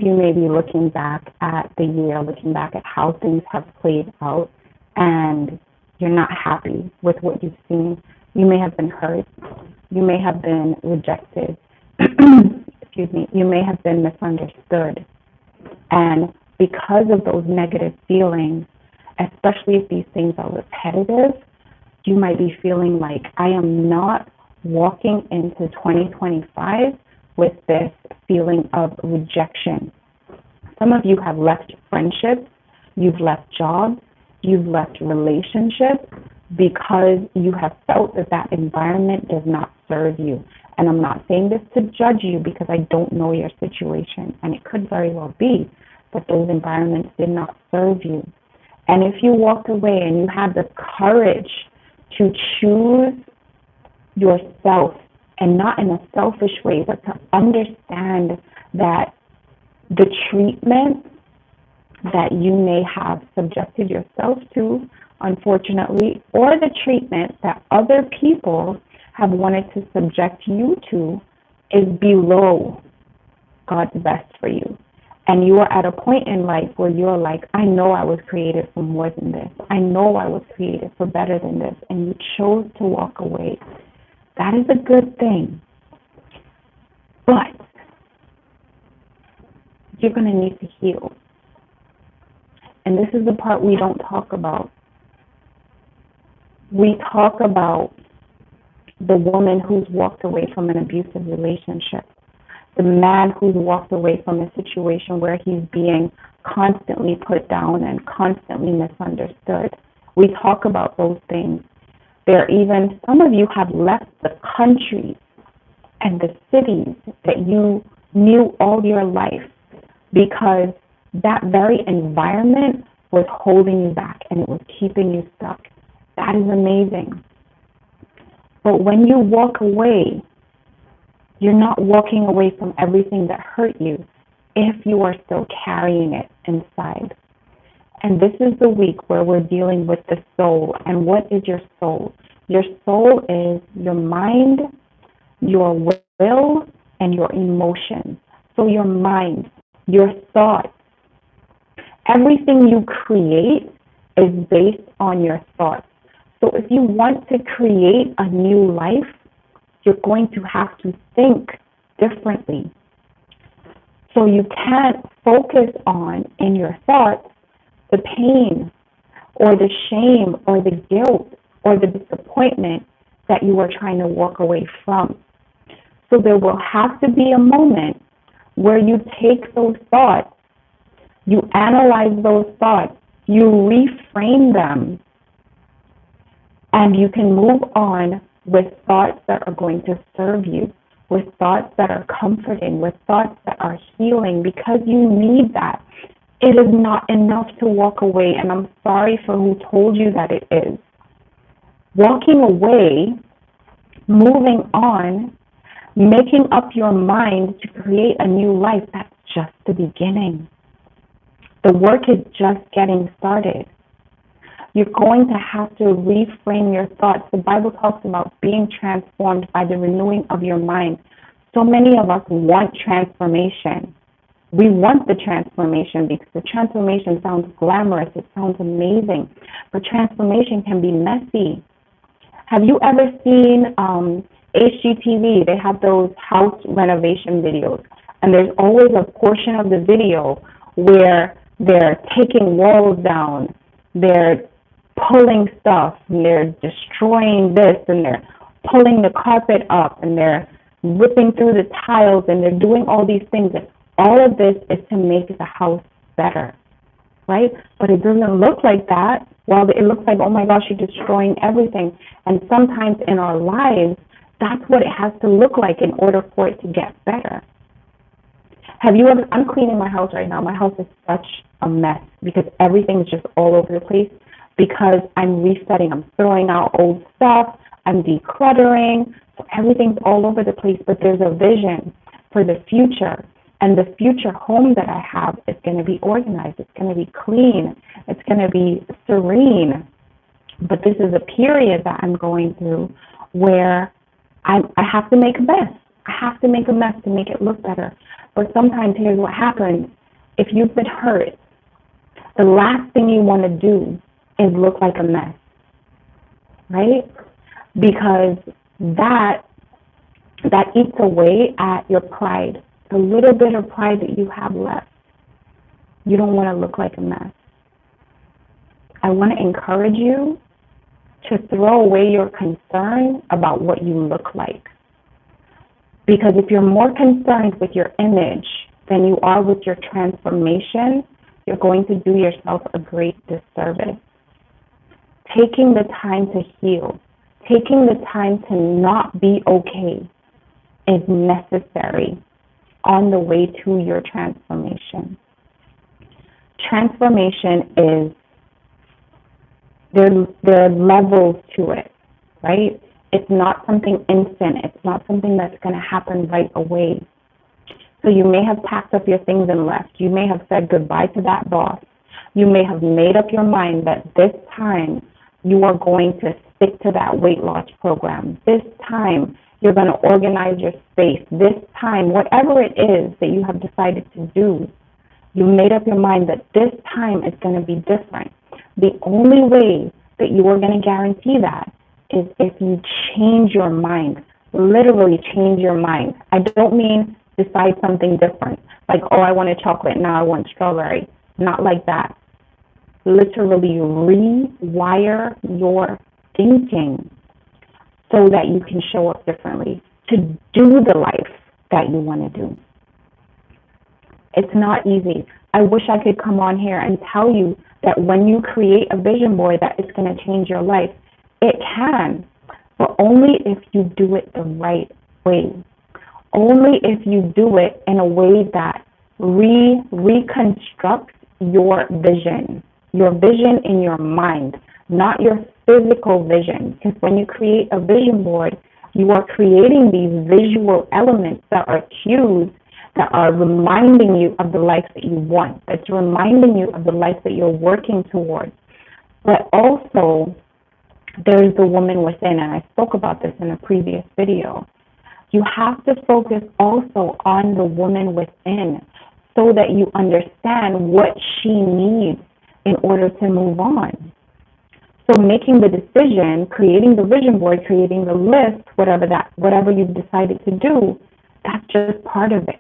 You may be looking back at the year, looking back at how things have played out, and you're not happy with what you've seen. You may have been hurt. You may have been rejected. Excuse me. You may have been misunderstood. And because of those negative feelings, especially if these things are repetitive, you might be feeling like, I am not walking into 2025 with this feeling of rejection. Some of you have left friendships, you've left jobs, you've left relationships because you have felt that that environment does not serve you. And I'm not saying this to judge you because I don't know your situation, and it could very well be that those environments did not serve you. And if you walked away and you had the courage to choose yourself, and not in a selfish way, but to understand that the treatment that you may have subjected yourself to, unfortunately, or the treatment that other people have wanted to subject you to is below God's best for you. And you are at a point in life where you're like, I know I was created for more than this. I know I was created for better than this. And you chose to walk away. That is a good thing. But you're going to need to heal. And this is the part we don't talk about. We talk about the woman who's walked away from an abusive relationship, the man who's walked away from a situation where he's being constantly put down and constantly misunderstood. We talk about those things. There are even, some of you have left the countries and the cities that you knew all your life because that very environment was holding you back and it was keeping you stuck. That is amazing. But when you walk away, you're not walking away from everything that hurt you if you are still carrying it inside. And this is the week where we're dealing with the soul. And what is your soul? Your soul is your mind, your will, and your emotions. So your mind, your thoughts, everything you create is based on your thoughts. So if you want to create a new life, you're going to have to think differently. So you can't focus on, in your thoughts, the pain or the shame or the guilt or the disappointment that you are trying to walk away from. So there will have to be a moment where you take those thoughts, you analyze those thoughts, you reframe them, and you can move on with thoughts that are going to serve you, with thoughts that are comforting, with thoughts that are healing, because you need that. It is not enough to walk away, and I'm sorry for who told you that it is. Walking away, moving on, making up your mind to create a new life, that's just the beginning. The work is just getting started. You're going to have to reframe your thoughts. The Bible talks about being transformed by the renewing of your mind. So many of us want transformation. We want the transformation because the transformation sounds glamorous. It sounds amazing. But transformation can be messy. Have you ever seen HGTV? They have those house renovation videos. And there's always a portion of the video where they're taking walls down. They're pulling stuff. And they're destroying this. And they're pulling the carpet up. And they're ripping through the tiles. And they're doing all these things. And all of this is to make the house better, right? But it doesn't look like that. Well, it looks like, oh my gosh, you're destroying everything. And sometimes in our lives, that's what it has to look like in order for it to get better. Have you ever, I'm cleaning my house right now. My house is such a mess because everything's just all over the place because I'm resetting. I'm throwing out old stuff. I'm decluttering. So everything's all over the place, but there's a vision for the future. And the future home that I have is going to be organized. It's going to be clean. It's going to be serene. But this is a period that I'm going through where I have to make a mess. I have to make a mess to make it look better. But sometimes here's what happens. If you've been hurt, the last thing you want to do is look like a mess, right? Because that eats away at your pride, the little bit of pride that you have left. You don't want to look like a mess. I want to encourage you to throw away your concern about what you look like. Because if you're more concerned with your image than you are with your transformation, you're going to do yourself a great disservice. Taking the time to heal, taking the time to not be okay is necessary on the way to your transformation. Transformation is, there are levels to it, right? It's not something instant. It's not something that's going to happen right away. So you may have packed up your things and left. You may have said goodbye to that boss. You may have made up your mind that this time you are going to stick to that weight loss program. This time you're going to organize your space. This time, whatever it is that you have decided to do, you made up your mind that this time is going to be different. The only way that you are going to guarantee that is if you change your mind, literally change your mind. I don't mean decide something different, like, oh, I wanted chocolate, now I want strawberry. Not like that. Literally rewire your thinking so that you can show up differently to do the life that you want to do. It's not easy. I wish I could come on here and tell you that when you create a vision board that it's going to change your life. It can, but only if you do it the right way. Only if you do it in a way that reconstructs your vision in your mind, not your physical vision. Because when you create a vision board, you are creating these visual elements that are cues that are reminding you of the life that you want, that's reminding you of the life that you're working towards. But also, there's the woman within, and I spoke about this in a previous video. You have to focus also on the woman within so that you understand what she needs in order to move on. So making the decision, creating the vision board, creating the list, whatever you've decided to do, that's just part of it.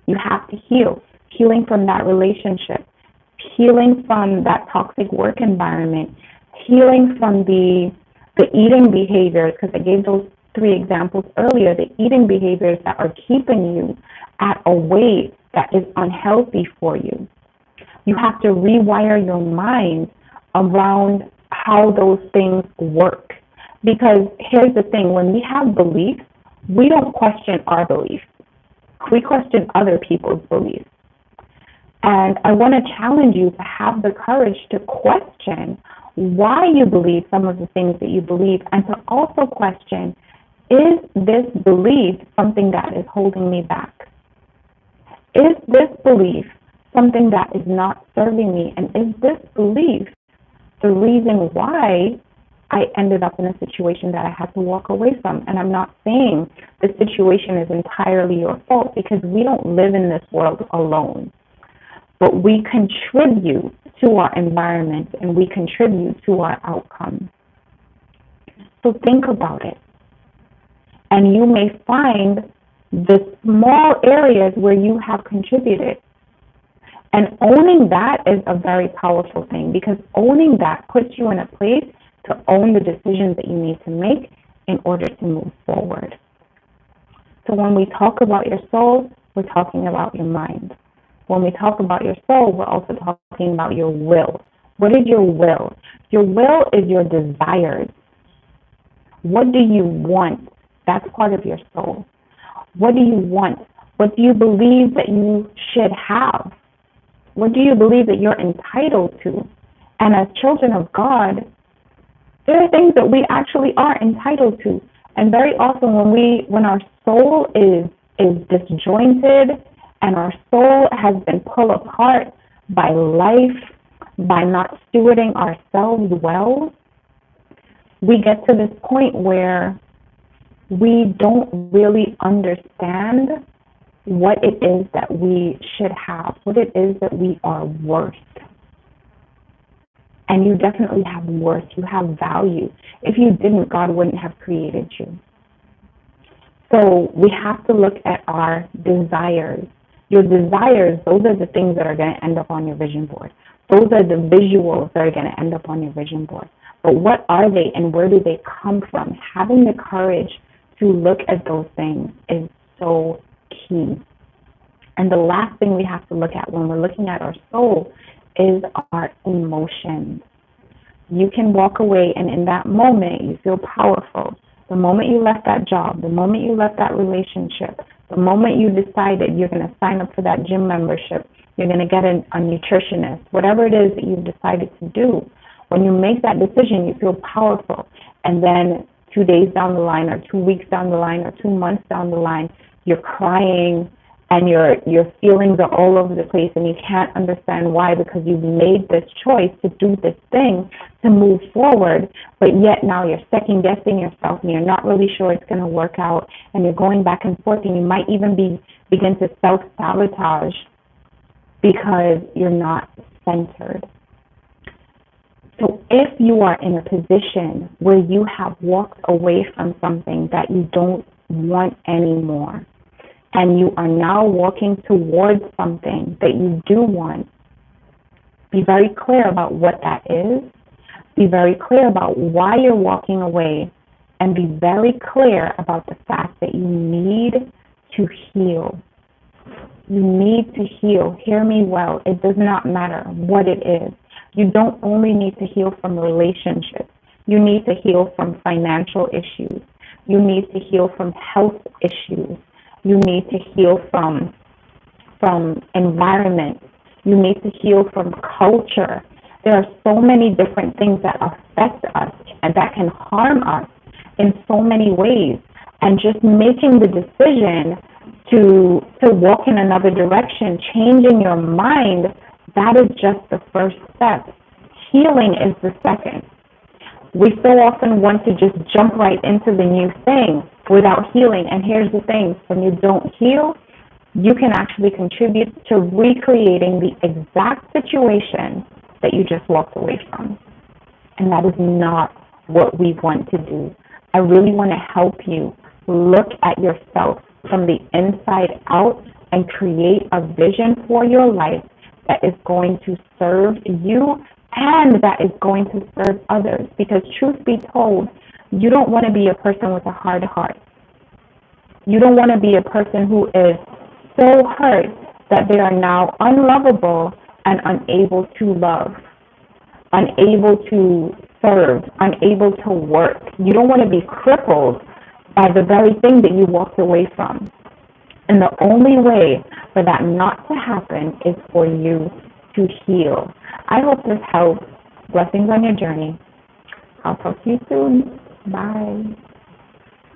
You have to heal. Healing from that relationship, healing from that toxic work environment, healing from the eating behaviors, because I gave those 3 examples earlier, the eating behaviors that are keeping you at a weight that is unhealthy for you. You have to rewire your mind around how those things work. Because here's the thing, when we have beliefs, we don't question our beliefs. We question other people's beliefs. And I want to challenge you to have the courage to question why you believe some of the things that you believe, and to also question, is this belief something that is holding me back? Is this belief something that is not serving me? And is this belief the reason why I ended up in a situation that I had to walk away from? And I'm not saying the situation is entirely your fault, because we don't live in this world alone. But we contribute to our environment and we contribute to our outcome. So think about it. And you may find the small areas where you have contributed. And owning that is a very powerful thing, because owning that puts you in a place to own the decisions that you need to make in order to move forward. So when we talk about your soul, we're talking about your mind. When we talk about your soul, we're also talking about your will. What is your will? Your will is your desires. What do you want? That's part of your soul. What do you want? What do you believe that you should have? What do you believe that you're entitled to? And as children of God, there are things that we actually are entitled to. And very often when our soul is disjointed and our soul has been pulled apart by life, by not stewarding ourselves well, we get to this point where we don't really understand what it is that we should have, what it is that we are worth. And you definitely have worth. You have value. If you didn't, God wouldn't have created you. So we have to look at our desires. Your desires, those are the things that are going to end up on your vision board. Those are the visuals that are going to end up on your vision board. But what are they and where do they come from? Having the courage to look at those things is so key. And the last thing we have to look at when we're looking at our soul is our emotions. You can walk away and in that moment you feel powerful. The moment you left that job, the moment you left that relationship, the moment you decided you're going to sign up for that gym membership, you're going to get a nutritionist, whatever it is that you've decided to do, when you make that decision, you feel powerful. And then 2 days down the line or 2 weeks down the line or 2 months down the line, you're crying and your feelings are all over the place and you can't understand why, because you've made this choice to do this thing to move forward, but yet now you're second guessing yourself and you're not really sure it's going to work out, and you're going back and forth, and you might even begin to self-sabotage because you're not centered. So if you are in a position where you have walked away from something that you don't want anymore, and you are now walking towards something that you do want, be very clear about what that is. Be very clear about why you're walking away, and be very clear about the fact that you need to heal. You need to heal. Hear me well. It does not matter what it is. You don't only need to heal from relationships. You need to heal from financial issues. You need to heal from health issues. You need to heal from environment. You need to heal from culture. There are so many different things that affect us and that can harm us in so many ways. And just making the decision to walk in another direction, changing your mind, that is just the first step. Healing is the second. We so often want to just jump right into the new thing without healing. And here's the thing, when you don't heal, you can actually contribute to recreating the exact situation that you just walked away from. And that is not what we want to do. I really want to help you look at yourself from the inside out and create a vision for your life that is going to serve you and that is going to serve others. Because truth be told, you don't want to be a person with a hard heart. You don't want to be a person who is so hurt that they are now unlovable and unable to love, unable to serve, unable to work. You don't want to be crippled by the very thing that you walked away from. And the only way for that not to happen is for you to heal. I hope this helps. Blessings on your journey. I'll talk to you soon. Bye.